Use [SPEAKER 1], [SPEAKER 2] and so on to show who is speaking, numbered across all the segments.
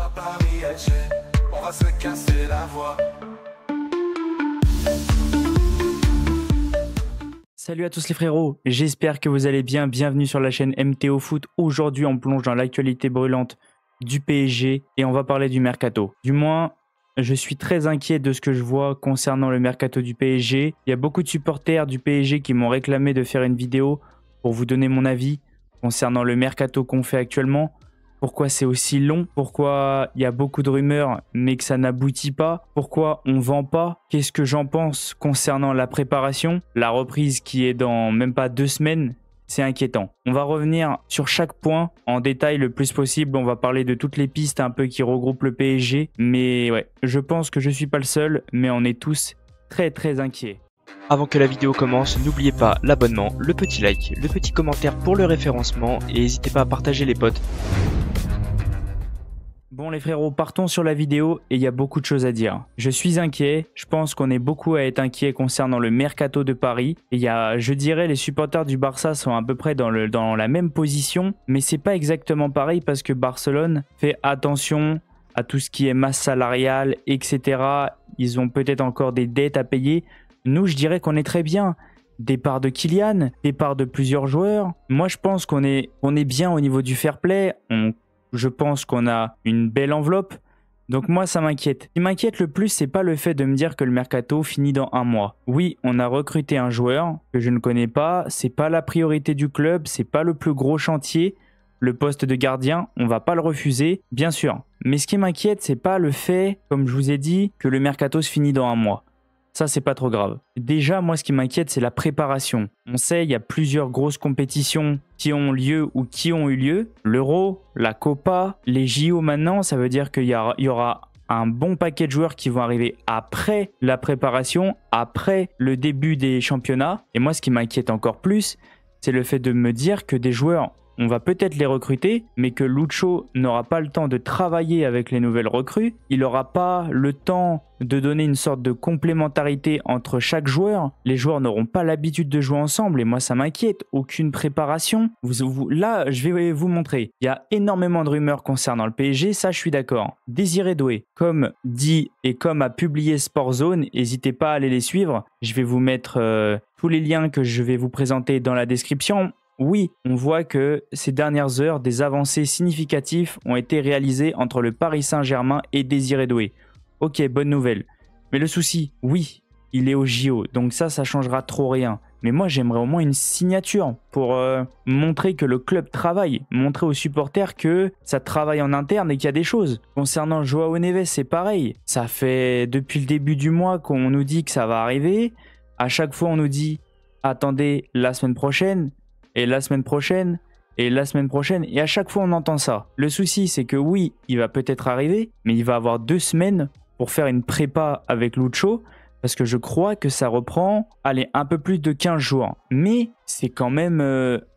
[SPEAKER 1] à Paris SG, on va se casser la voix.
[SPEAKER 2] Salut à tous les frérots, j'espère que vous allez bien, bienvenue sur la chaîne MTO Foot. Aujourd'hui on plonge dans l'actualité brûlante du PSG et on va parler du mercato. Du moins, je suis très inquiet de ce que je vois concernant le mercato du PSG. Il y a beaucoup de supporters du PSG qui m'ont réclamé de faire une vidéo pour vous donner mon avis concernant le mercato qu'on fait actuellement. Pourquoi c'est aussi long? Pourquoi il y a beaucoup de rumeurs mais que ça n'aboutit pas? Pourquoi on vend pas? Qu'est-ce que j'en pense concernant la préparation? La reprise qui est dans même pas 2 semaines, c'est inquiétant. On va revenir sur chaque point en détail le plus possible. On va parler de toutes les pistes un peu qui regroupent le PSG. Mais ouais, je pense que je suis pas le seul, mais on est tous très inquiets.
[SPEAKER 3] Avant que la vidéo commence, n'oubliez pas l'abonnement, le petit like, le petit commentaire pour le référencement et n'hésitez pas à partager les potes.
[SPEAKER 2] Bon les frérots, partons sur la vidéo et il y a beaucoup de choses à dire. Je suis inquiet, je pense qu'on est beaucoup à être inquiet concernant le mercato de Paris. Et il y a, je dirais, les supporters du Barça sont à peu près dans la même position, mais c'est pas exactement pareil parce que Barcelone fait attention à tout ce qui est masse salariale, etc. Ils ont peut-être encore des dettes à payer. Nous, je dirais qu'on est très bien. Départ de Kylian, départ de plusieurs joueurs. Moi, je pense qu'on est bien au niveau du fair play. Je pense qu'on a une belle enveloppe. Donc moi, ça m'inquiète. Ce qui m'inquiète le plus, c'est pas le fait de me dire que le mercato finit dans 1 mois. Oui, on a recruté un joueur que je ne connais pas. C'est pas la priorité du club. C'est pas le plus gros chantier. Le poste de gardien, on va pas le refuser, bien sûr. Mais ce qui m'inquiète, c'est pas le fait, comme je vous ai dit, que le mercato se finit dans 1 mois. Ça, c'est pas trop grave. Déjà, moi, ce qui m'inquiète, c'est la préparation. On sait, il y a plusieurs grosses compétitions qui ont lieu ou qui ont eu lieu. L'Euro, la Copa, les JO maintenant, ça veut dire qu'il y aura un bon paquet de joueurs qui vont arriver après la préparation, après le début des championnats. Et moi, ce qui m'inquiète encore plus, c'est le fait de me dire que des joueurs, on va peut-être les recruter, mais que Lucho n'aura pas le temps de travailler avec les nouvelles recrues. Il n'aura pas le temps de donner une sorte de complémentarité entre chaque joueur. Les joueurs n'auront pas l'habitude de jouer ensemble et moi ça m'inquiète. Aucune préparation. Là, je vais vous montrer. Il y a énormément de rumeurs concernant le PSG, ça je suis d'accord. Désiré Doué, comme dit et comme a publié Sportzone, n'hésitez pas à aller les suivre. Je vais vous mettre tous les liens que je vais vous présenter dans la description. Oui, on voit que ces dernières heures, des avancées significatives ont été réalisées entre le Paris Saint-Germain et Désiré Doué. Ok, bonne nouvelle. Mais le souci, oui, il est au JO, donc ça changera trop rien. Mais moi, j'aimerais au moins une signature pour montrer que le club travaille, montrer aux supporters que ça travaille en interne et qu'il y a des choses. Concernant Joao Neves, c'est pareil. Ça fait depuis le début du mois qu'on nous dit que ça va arriver. À chaque fois, on nous dit « Attendez, la semaine prochaine ». Et la semaine prochaine, et la semaine prochaine, et à chaque fois on entend ça. Le souci c'est que oui, il va peut-être arriver, mais il va avoir 2 semaines pour faire une prépa avec Lucho, parce que je crois que ça reprend, allez, un peu plus de 15 jours. Mais c'est quand même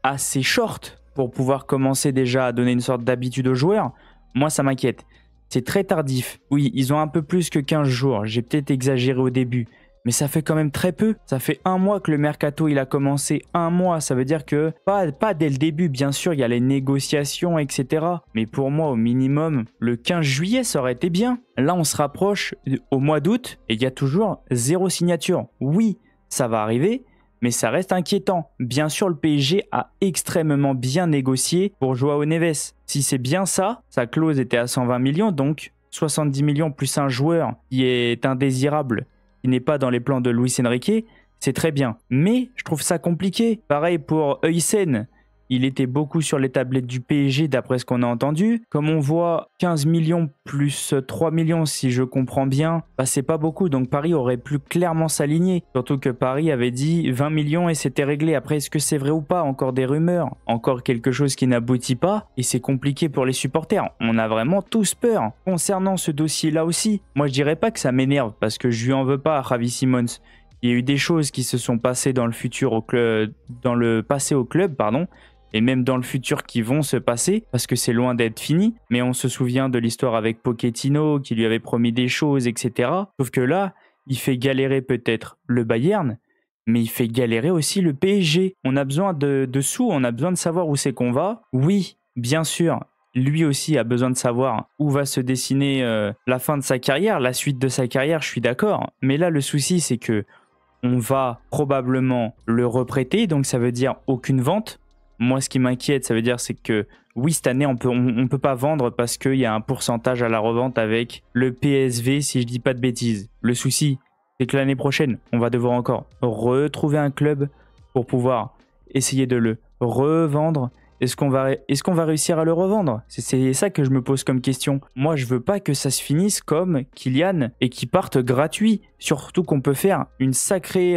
[SPEAKER 2] assez short pour pouvoir commencer déjà à donner une sorte d'habitude aux joueurs. Moi ça m'inquiète. C'est très tardif. Oui, ils ont un peu plus que 15 jours, j'ai peut-être exagéré au début. Mais ça fait quand même très peu. Ça fait 1 mois que le mercato il a commencé. 1 mois, ça veut dire que pas dès le début, bien sûr, il y a les négociations, etc. Mais pour moi, au minimum, le 15 juillet, ça aurait été bien. Là, on se rapproche au mois d'août et il y a toujours 0 signature. Oui, ça va arriver, mais ça reste inquiétant. Bien sûr, le PSG a extrêmement bien négocié pour Joao Neves. Si c'est bien ça, sa clause était à 120 millions, donc 70 millions plus un joueur qui est indésirable, qui n'est pas dans les plans de Luis Enrique, c'est très bien. Mais je trouve ça compliqué. Pareil pour Huysen. Il était beaucoup sur les tablettes du PSG d'après ce qu'on a entendu. Comme on voit 15 millions plus 3 millions si je comprends bien, bah c'est pas beaucoup. Donc Paris aurait pu clairement s'aligner. Surtout que Paris avait dit 20 millions et c'était réglé. Après, est-ce que c'est vrai ou pas? Encore des rumeurs. Encore quelque chose qui n'aboutit pas. Et c'est compliqué pour les supporters. On a vraiment tous peur. Concernant ce dossier-là aussi, moi je dirais pas que ça m'énerve parce que je lui en veux pas à Xavi Simons. Il y a eu des choses qui se sont passées dans le futur au club, dans le passé au club, pardon. Et même dans le futur qui vont se passer, parce que c'est loin d'être fini. Mais on se souvient de l'histoire avec Pochettino, qui lui avait promis des choses, etc. Sauf que là, il fait galérer peut-être le Bayern, mais il fait galérer aussi le PSG. On a besoin de sous, on a besoin de savoir où c'est qu'on va. Oui, bien sûr, lui aussi a besoin de savoir où va se dessiner la fin de sa carrière, la suite de sa carrière, je suis d'accord. Mais là, le souci, c'est que on va probablement le reprêter, donc ça veut dire aucune vente. Moi, ce qui m'inquiète, ça veut dire c'est que oui, cette année, on peut pas vendre parce qu'il y a un pourcentage à la revente avec le PSV, si je dis pas de bêtises. Le souci, c'est que l'année prochaine, on va devoir encore retrouver un club pour pouvoir essayer de le revendre. Est-ce qu'on va réussir à le revendre? C'est ça que je me pose comme question. Moi, je veux pas que ça se finisse comme Kylian et qu'il parte gratuit. Surtout qu'on peut faire une sacrée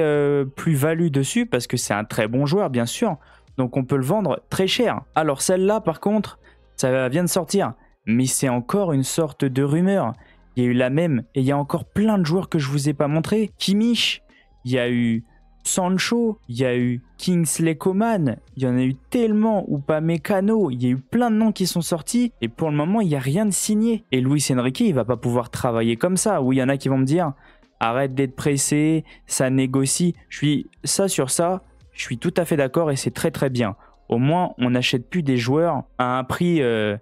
[SPEAKER 2] plus-value dessus parce que c'est un très bon joueur, bien sûr. Donc on peut le vendre très cher. Alors celle-là, par contre, ça vient de sortir. Mais c'est encore une sorte de rumeur. Il y a eu la même et il y a encore plein de joueurs que je vous ai pas montré. Kimmich, il y a eu Sancho, il y a eu Kingsley Coman, il y en a eu tellement, Upamecano, il y a eu plein de noms qui sont sortis et pour le moment il n'y a rien de signé. Et Luis Enrique il va pas pouvoir travailler comme ça. Oui, il y en a qui vont me dire arrête d'être pressé, ça négocie. Sur ça, je suis tout à fait d'accord et c'est très très bien. Au moins, on n'achète plus des joueurs à un prix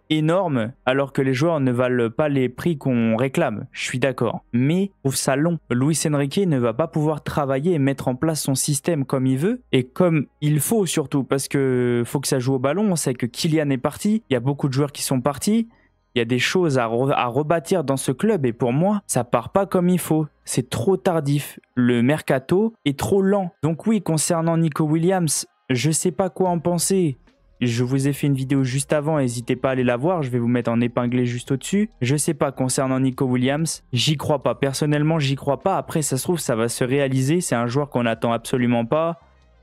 [SPEAKER 2] énorme alors que les joueurs ne valent pas les prix qu'on réclame. Je suis d'accord. Mais je trouve ça long. Luis Enrique ne va pas pouvoir travailler et mettre en place son système comme il veut et comme il faut surtout parce que faut que ça joue au ballon. On sait que Kylian est parti. Il y a beaucoup de joueurs qui sont partis. Il y a des choses à rebâtir dans ce club et pour moi, ça part pas comme il faut. C'est trop tardif. Le mercato est trop lent. Donc oui, concernant Nico Williams, je sais pas quoi en penser. Je vous ai fait une vidéo juste avant, n'hésitez pas à aller la voir, je vais vous mettre en épinglé juste au-dessus. Je sais pas concernant Nico Williams, j'y crois pas. Personnellement, j'y crois pas. Après, ça se trouve, ça va se réaliser. C'est un joueur qu'on n'attend absolument pas.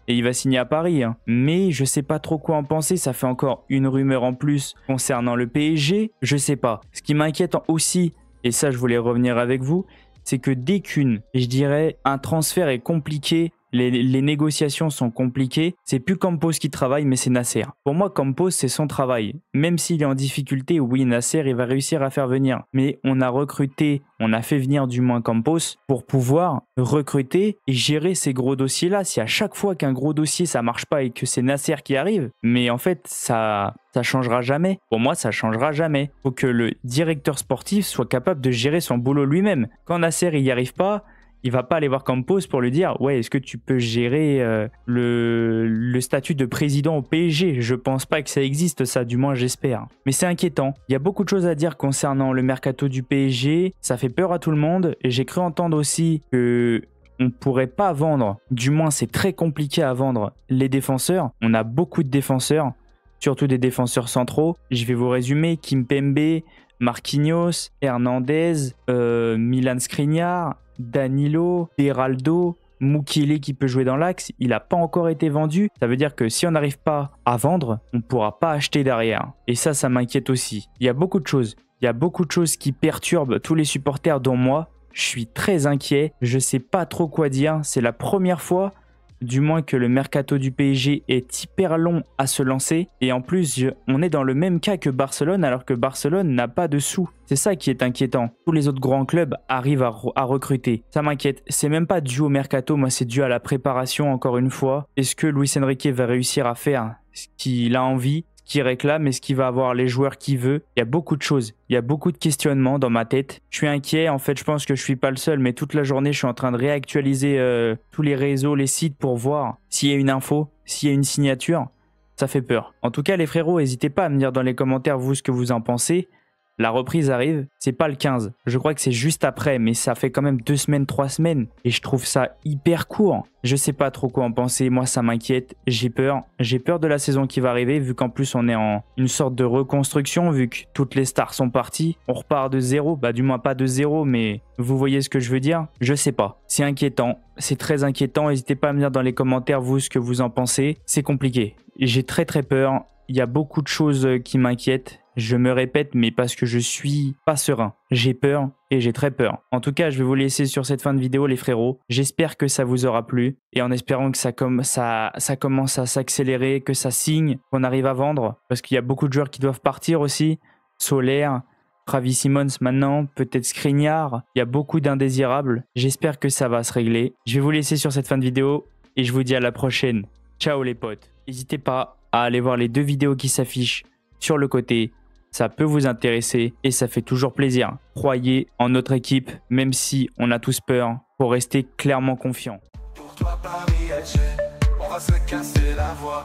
[SPEAKER 2] Et il va signer à Paris. Hein. Mais je sais pas trop quoi en penser. Ça fait encore une rumeur en plus concernant le PSG. Je sais pas. Ce qui m'inquiète aussi, et ça je voulais revenir avec vous, c'est que dès je dirais, un transfert est compliqué, les négociations sont compliquées, c'est plus Campos qui travaille, mais c'est Nasser. Pour moi, Campos, c'est son travail. Même s'il est en difficulté, oui, Nasser, il va réussir à faire venir. Mais on a fait venir du moins Campos pour pouvoir recruter et gérer ces gros dossiers-là. Si à chaque fois qu'un gros dossier, ça marche pas et que c'est Nasser qui arrive, mais en fait, ça changera jamais. Pour moi, ça changera jamais. Faut que le directeur sportif soit capable de gérer son boulot lui-même. Quand Nasser, il y arrive pas, il va pas aller voir Campos pour lui dire « Ouais, est-ce que tu peux gérer le statut de président au PSG ?» Je pense pas que ça existe, ça, du moins j'espère. Mais c'est inquiétant. Il y a beaucoup de choses à dire concernant le mercato du PSG. Ça fait peur à tout le monde. Et j'ai cru entendre aussi que on pourrait pas vendre, du moins c'est très compliqué à vendre, les défenseurs. On a beaucoup de défenseurs, surtout des défenseurs centraux. Je vais vous résumer. Kimpembe, Marquinhos, Hernandez, Milan Skriniar, Danilo, Beraldo, Mukiele qui peut jouer dans l'axe, il n'a pas encore été vendu. Ça veut dire que si on n'arrive pas à vendre, on ne pourra pas acheter derrière. Et ça m'inquiète aussi. Il y a beaucoup de choses. Il y a beaucoup de choses qui perturbent tous les supporters, dont moi. Je suis très inquiet. Je ne sais pas trop quoi dire. C'est la première fois, du moins, que le mercato du PSG est hyper long à se lancer. Et en plus, on est dans le même cas que Barcelone, alors que Barcelone n'a pas de sous. C'est ça qui est inquiétant. Tous les autres grands clubs arrivent à recruter. Ça m'inquiète. C'est même pas dû au mercato, moi c'est dû à la préparation, encore une fois. Est-ce que Luis Enrique va réussir à faire ce qu'il a envie, ce qu'il réclame, est-ce qu'il va avoir les joueurs qu'il veut? Il y a beaucoup de choses. Il y a beaucoup de questionnements dans ma tête. Je suis inquiet. En fait, je pense que je suis pas le seul, mais toute la journée, je suis en train de réactualiser tous les réseaux, les sites pour voir s'il y a une info, s'il y a une signature. Ça fait peur. En tout cas, les frérots, n'hésitez pas à me dire dans les commentaires, vous, ce que vous en pensez. La reprise arrive, c'est pas le 15. Je crois que c'est juste après, mais ça fait quand même 2 semaines, 3 semaines. Et je trouve ça hyper court. Je sais pas trop quoi en penser. Moi, ça m'inquiète. J'ai peur. J'ai peur de la saison qui va arriver, vu qu'en plus, on est en une sorte de reconstruction, vu que toutes les stars sont parties. On repart de zéro. Bah, du moins pas de zéro, mais vous voyez ce que je veux dire? Je sais pas. C'est inquiétant. C'est très inquiétant. N'hésitez pas à me dire dans les commentaires, vous, ce que vous en pensez. C'est compliqué. J'ai très très peur. Il y a beaucoup de choses qui m'inquiètent. Je me répète, mais parce que je suis pas serein. J'ai peur et j'ai très peur. En tout cas, je vais vous laisser sur cette fin de vidéo, les frérots. J'espère que ça vous aura plu et en espérant que ça commence à s'accélérer, que ça signe, qu'on arrive à vendre. Parce qu'il y a beaucoup de joueurs qui doivent partir aussi. Solaire, Travis Simons maintenant, peut-être Skriniar. Il y a beaucoup d'indésirables. J'espère que ça va se régler. Je vais vous laisser sur cette fin de vidéo et je vous dis à la prochaine. Ciao les potes. N'hésitez pas à aller voir les 2 vidéos qui s'affichent sur le côté ça peut vous intéresser et ça fait toujours plaisir. Croyez en notre équipe, même si on a tous peur, pour rester clairement confiant.
[SPEAKER 1] Pour toi Paris LG, on va se casser la voix.